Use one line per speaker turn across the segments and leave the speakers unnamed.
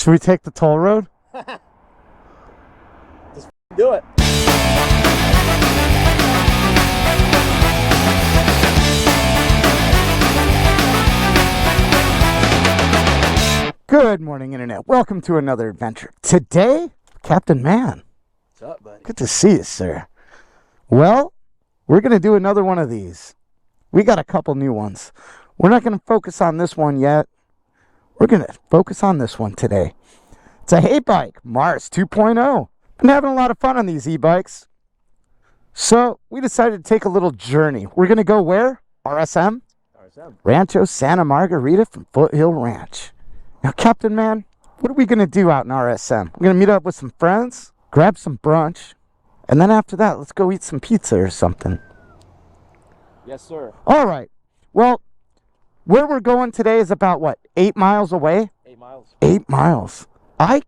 Should we take the toll road?
Just do it.
Good morning, Internet. Welcome to another adventure. Today, Captain Man.
What's up, buddy?
Good to see you, sir. Well, we're going to do another one of these. We got a couple new ones. We're not going to focus on this one yet. We're going to focus on this one today. It's a HeyBike Mars 2.0. Been having a lot of fun on these e-bikes. So, we decided to take a little journey. We're going to go where? RSM? Rancho Santa Margarita from Foothill Ranch. Now, Captain Man, what are we going to do out in RSM? We're going to meet up with some friends, grab some brunch, and then after that, let's go eat some pizza or something.
Yes, sir.
All right. Well, where we're going today is about, what, 8 miles away?
8 miles.
8 miles. I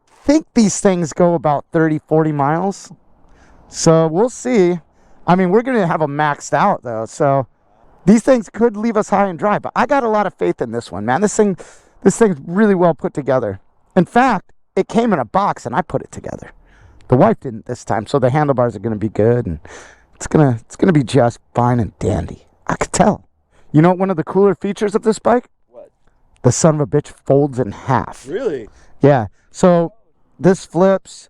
think these things go about 30, 40 miles. So we'll see. I mean, we're going to have them maxed out, though. So these things could leave us high and dry. But I got a lot of faith in this one, man. This thing's really well put together. In fact, it came in a box, and I put it together. The wife didn't this time, so the handlebars are going to be good, and it's gonna be just fine and dandy. I could tell. You know what one of the cooler features of this bike?
What?
The son of a bitch folds in half.
Really?
Yeah. So this flips,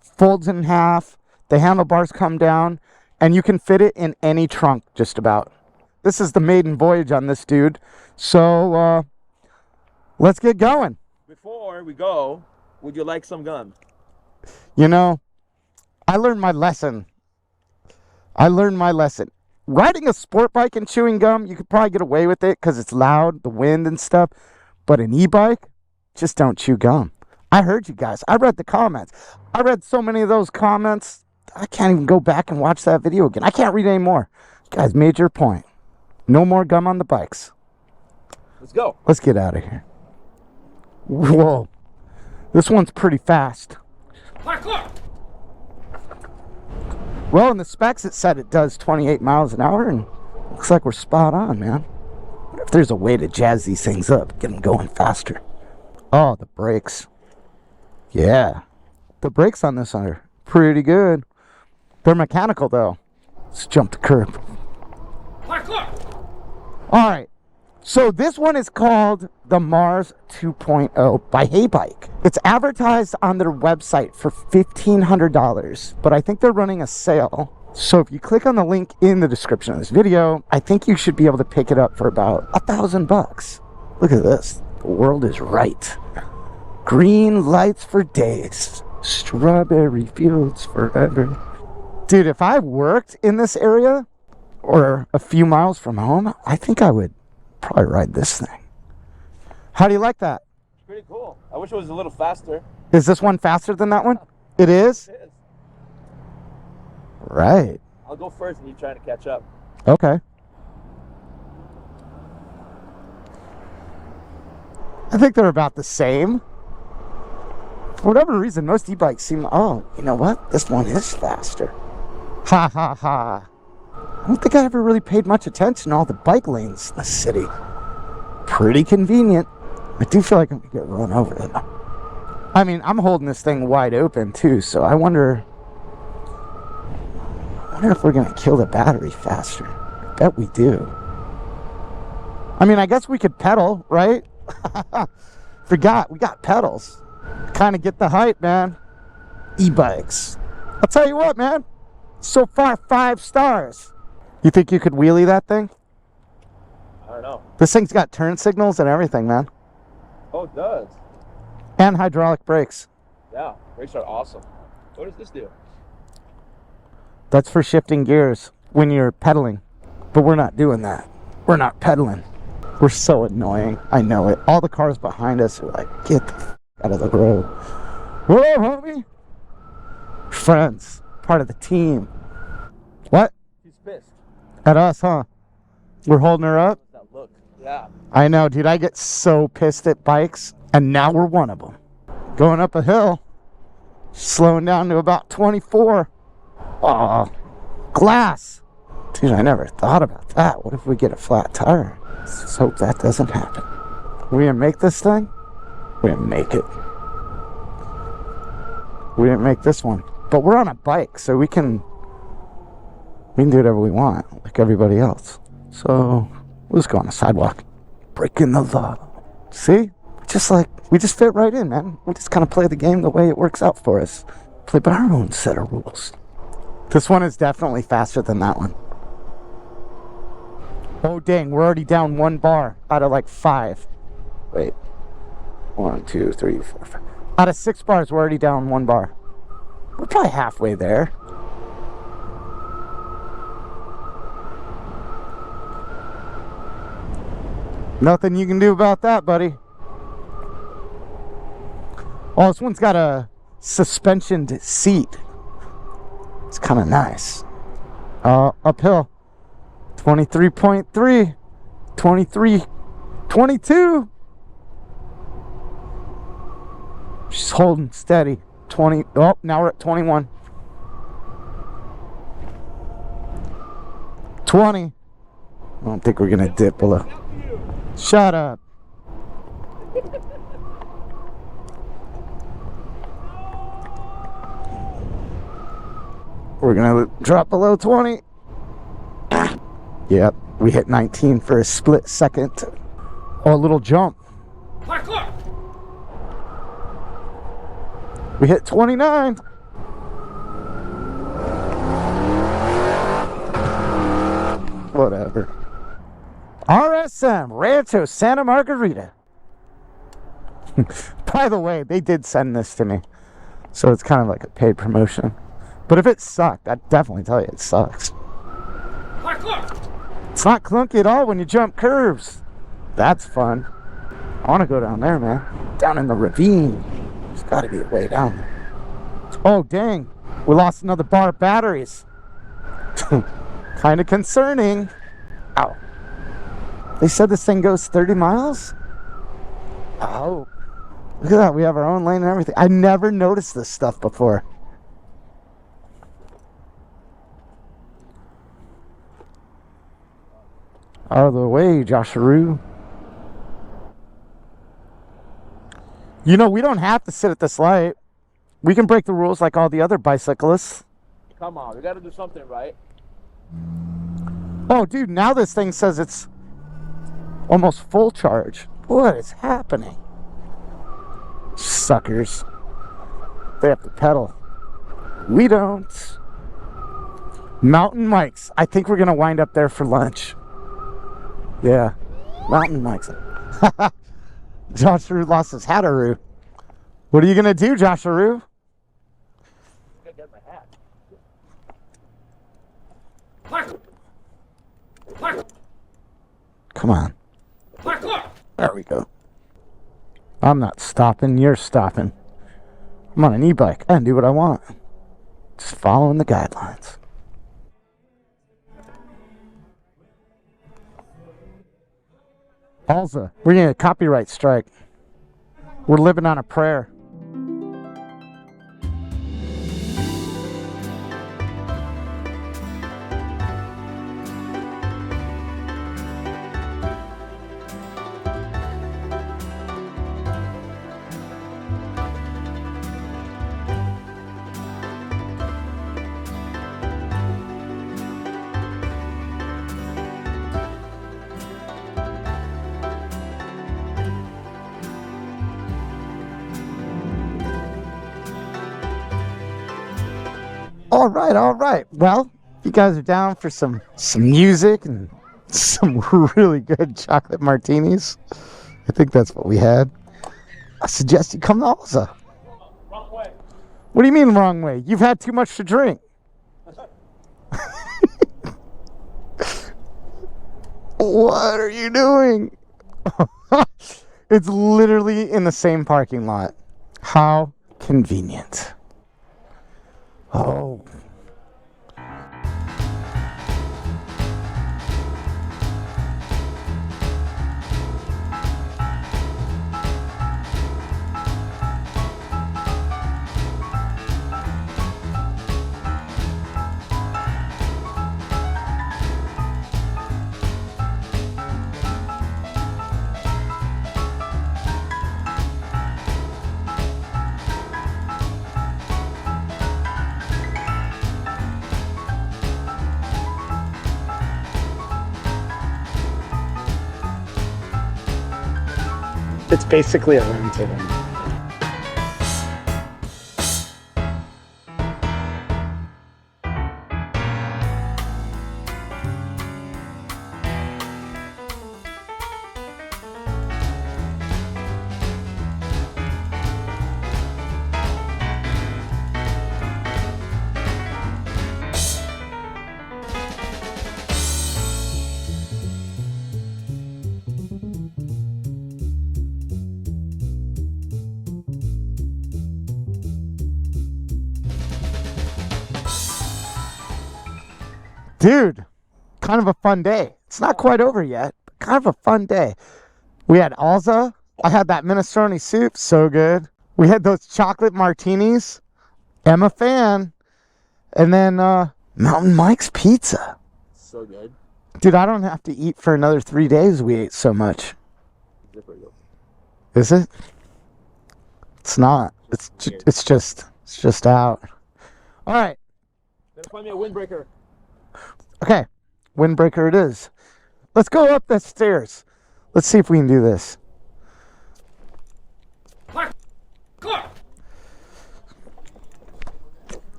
folds in half, the handlebars come down, and you can fit it in any trunk just about. This is the maiden voyage on this dude. So let's get going.
Before we go, would you like some gum?
You know, I learned my lesson. Riding a sport bike and chewing gum, you could probably get away with it because it's loud, the wind and stuff. But an e-bike, just don't chew gum. I heard you guys. I read the comments. I read so many of those comments, I can't even go back and watch that video again. I can't read anymore. You guys made your point. No more gum on the bikes.
Let's go.
Let's get out of here. Whoa. This one's pretty fast.
Parkour!
Well, in the specs, it said it does 28 miles an hour, and looks like we're spot on, man. What if there's a way to jazz these things up, get them going faster? Oh, the brakes. Yeah. The brakes on this are pretty good. They're mechanical, though. Let's jump the curb.
Parkour!
All right. So this one is called the Mars 2.0 by HeyBike. It's advertised on their website for $1,500, but I think they're running a sale. So if you click on the link in the description of this video, I think you should be able to pick it up for about $1,000. Look at this. The world is right. Green lights for days. Strawberry fields forever. Dude, if I worked in this area or a few miles from home, I think I would probably ride this thing. How do you like that?
It's pretty cool. I wish it was a little faster.
Is this one faster than that one? It is?
It is.
Right.
I'll go first and you trying to catch up.
Okay. I think they're about the same. For whatever reason, most e-bikes seem... Oh, you know what? This one is faster. Ha ha ha. I don't think I ever really paid much attention to all the bike lanes in the city. Pretty convenient. I do feel like I'm going to get run over though. I mean, I'm holding this thing wide open too, so I wonder if we're going to kill the battery faster. I bet we do. I mean, I guess we could pedal, right? Forgot, we got pedals. Kind of get the hype, man. E-bikes. I'll tell you what, man. So far, 5 stars. You think you could wheelie that thing?
I don't know.
This thing's got turn signals and everything, man.
Oh, it does.
And hydraulic brakes.
Yeah, brakes are awesome. What does this do?
That's for shifting gears when you're pedaling. But we're not doing that. We're not pedaling. We're so annoying. I know it. All the cars behind us are like, get the f out of the road. What up, homie? Friends. Part of the team. What?
He's pissed.
At us, huh? We're holding her up?
That look. Yeah.
I know, dude. I get so pissed at bikes, and now we're one of them. Going up a hill, slowing down to about 24. Oh, glass. Dude, I never thought about that. What if we get a flat tire? Let's just hope that doesn't happen. We gonna make this thing? We're gonna make it. We didn't make this one. But we're on a bike, so we can do whatever we want, like everybody else. So we'll just go on the sidewalk. Breaking the law. See? We just fit right in, man. We just kind of play the game the way it works out for us. Play by our own set of rules. This one is definitely faster than that one. Oh, dang. We're already down 1 bar out of like 5. Wait. 1, 2, 3, 4, 5. Out of 6 bars, we're already down 1 bar. We're probably halfway there. Nothing you can do about that, buddy. Oh, this one's got a suspensioned seat. It's kind of nice. Uphill. 23.3. 23. 22. She's holding steady. 20. Oh, now we're at 21. 20. I don't think we're going to dip below. Shut up. We're going to drop below 20. Yep, we hit 19 for a split second. Oh, a little jump. We hit 29. Whatever. RSM, Rancho, Santa Margarita. By the way, they did send this to me, so it's kind of like a paid promotion. But if it sucked, I'd definitely tell you it sucks. It's not clunky at all when you jump curves. That's fun. I want to go down there, man. Down in the ravine. There's got to be a way down there. Oh, dang. We lost another bar of batteries. Kind of concerning. Ow. They said this thing goes 30 miles? Oh. Look at that. We have our own lane and everything. I never noticed this stuff before. Out of the way, Joshua. You know, we don't have to sit at this light. We can break the rules like all the other bicyclists.
Come on, we gotta do something right.
Oh, dude, now this thing says it's almost full charge. What is happening? Suckers. They have to pedal. We don't. Mountain Mike's. I think we're going to wind up there for lunch. Yeah. Mountain Mike's. Joshua lost his hat-aroo. What are you going to do, Joshua?
I gotta get my hat.
Come on. There we go. I'm not stopping. You're stopping. I'm on an e-bike. I can do what I want. Just following the guidelines. Alza, we're getting a copyright strike. We're living on a prayer. All right. Well, you guys are down for some music and some really good chocolate martinis. I think that's what we had. I suggest you come to Alza.
Wrong way.
What do you mean wrong way? You've had too much to drink. What are you doing? It's literally in the same parking lot. How convenient. Oh. It's basically a rental. Dude, kind of a fun day. It's not quite over yet, but kind of a fun day. We had Alza. I had that minestrone soup, so good. We had those chocolate martinis. I'm a fan. And then Mountain Mike's pizza.
So good.
Dude, I don't have to eat for another 3 days. We ate so much. Is it? It's not. It's just out. All right.
Better find me a windbreaker.
Okay, windbreaker it is. Let's go up the stairs. Let's see if we can do this.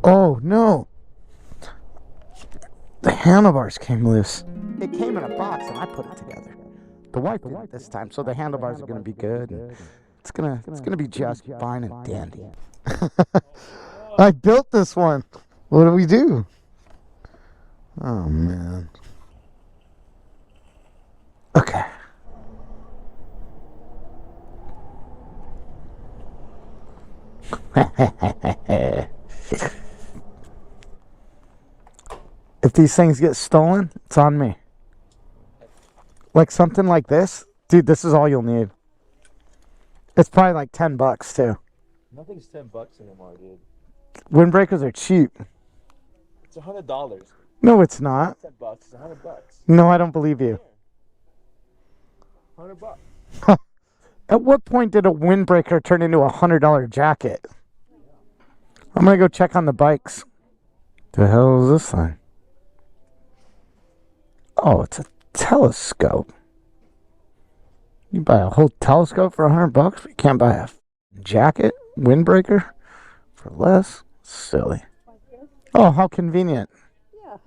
Oh no, the handlebars came loose. It came in a box and I put it together. The wife did it this time, so the handlebars are gonna be good. It's gonna be just fine and dandy. I built this one. What do we do? Oh, man. Okay. If these things get stolen, it's on me. Like something like this. Dude, this is all you'll need. It's probably like $10 too.
Nothing's $10 anymore, dude.
Windbreakers are cheap.
It's $100.
No, it's not.
$10. It's $100.
No, I don't believe you.
$100.
At what point did a windbreaker turn into a $100 jacket? I'm gonna go check on the bikes. The hell is this thing? Oh, it's a telescope. You buy a whole telescope for $100, but you can't buy a jacket windbreaker for less. Silly. Oh, how convenient.
Yeah.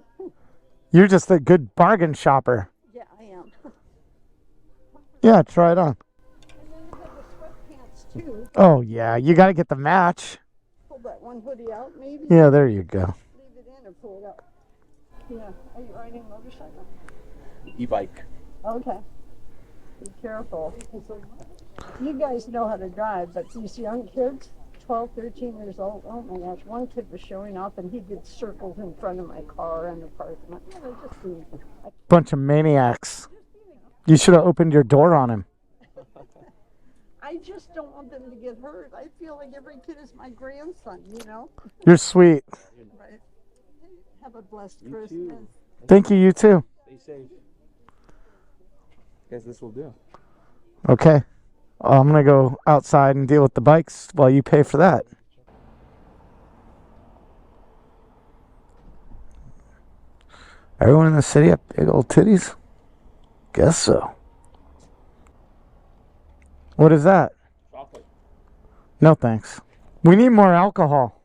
You're just a good bargain shopper.
Yeah, I am.
Yeah, try it on.
And then you have the sweatpants too.
Oh, yeah, you got to get the match.
Pull that one hoodie out, maybe.
Yeah, there you go.
Leave it in or pull it out. Yeah. Are you riding a motorcycle?
E-bike.
Okay. Be careful. You guys know how to drive, but these young kids, 12, 13 years old, oh my gosh, one kid was showing off and he did circles in front of my car in the parking lot.
Bunch of maniacs. You should have opened your door on him.
I just don't want them to get hurt. I feel like every kid is my grandson, you know?
You're sweet.
Right. Have a blessed
You
Christmas.
too.
Thank you, you too.
Stay safe. Guess this will do.
Okay. I'm going to go outside and deal with the bikes while you pay for that. Everyone in the city have big old titties? Guess so. What is that?
Chocolate.
No thanks. We need more alcohol.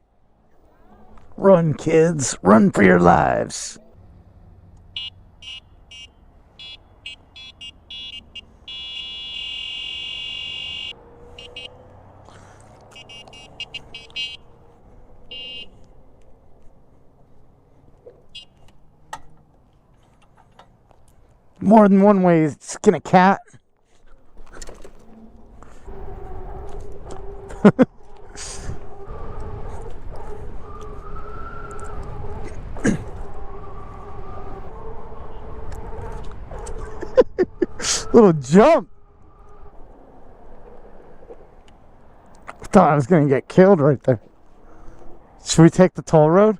Run, kids. Run for your lives. More than one way to skin a cat. Little jump. Thought I was gonna get killed right there. Should we take the toll road?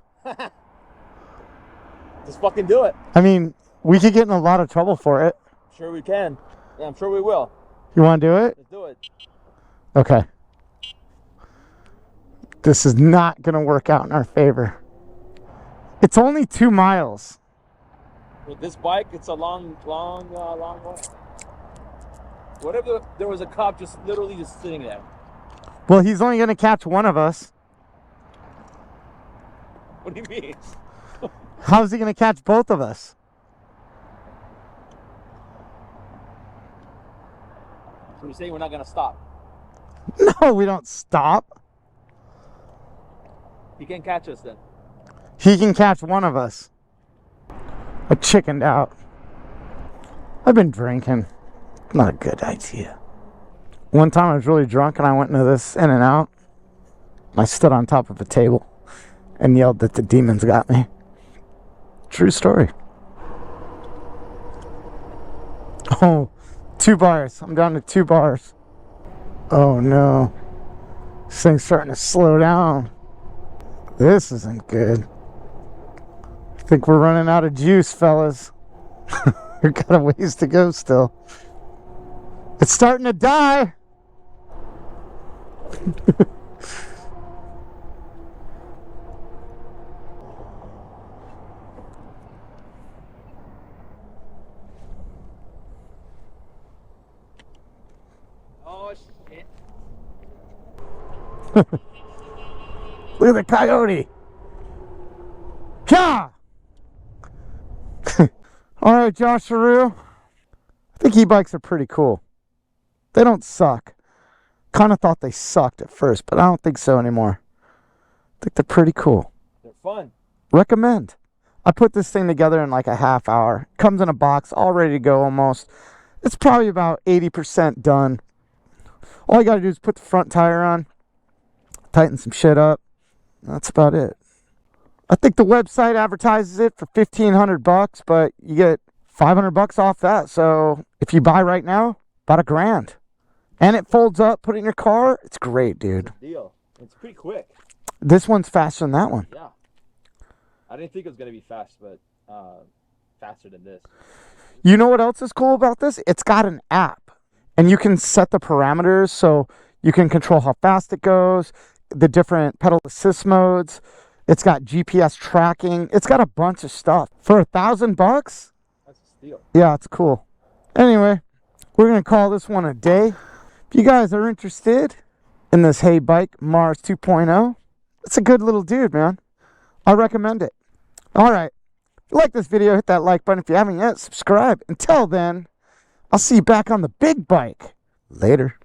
Just fucking do it.
I mean, we could get in a lot of trouble for it.
Sure we can. Yeah, I'm sure we will.
You want to do it?
Let's do it.
Okay. This is not going to work out in our favor. It's only 2 miles.
With this bike, it's a long way. What if there was a cop just literally just sitting there?
Well, he's only going to catch one of us.
What do you mean?
How's he going to catch both of us?
So you're saying we're not going to stop?
No, we don't stop.
He can't catch us then.
He can catch one of us. I chickened out. I've been drinking. Not a good idea. One time I was really drunk and I went into this In-N-Out. I stood on top of a table and yelled that the demons got me. True story. Oh, 2 bars. I'm down to 2 bars. Oh no. This thing's starting to slow down. This isn't good. I think we're running out of juice, fellas. We've got a ways to go still. It's starting to die.
Oh shit.
Look at the coyote. Ja! Alright, Josh Saru. I think e-bikes are pretty cool. They don't suck. Kind of thought they sucked at first, but I don't think so anymore. I think they're pretty cool.
They're fun.
Recommend. I put this thing together in like a half hour. Comes in a box, all ready to go almost. It's probably about 80% done. All you gotta do is put the front tire on, tighten some shit up. That's about it. I think the website advertises it for $1,500, but you get $500 off that. So if you buy right now, about $1,000. And it folds up, put it in your car. It's great, dude.
Deal. It's pretty quick.
This one's faster than that one.
Yeah. I didn't think it was going to be fast, but faster than this.
You know what else is cool about this? It's got an app. And you can set the parameters so you can control how fast it goes, the different pedal assist modes. It's got GPS tracking. It's got a bunch of stuff. For $1,000?
That's a steal.
Yeah, it's cool. Anyway, we're going to call this one a day. If you guys are interested in this HeyBike Mars 2.0, it's a good little dude, man. I recommend it. All right. If you like this video, hit that like button. If you haven't yet, subscribe. Until then, I'll see you back on the big bike. Later.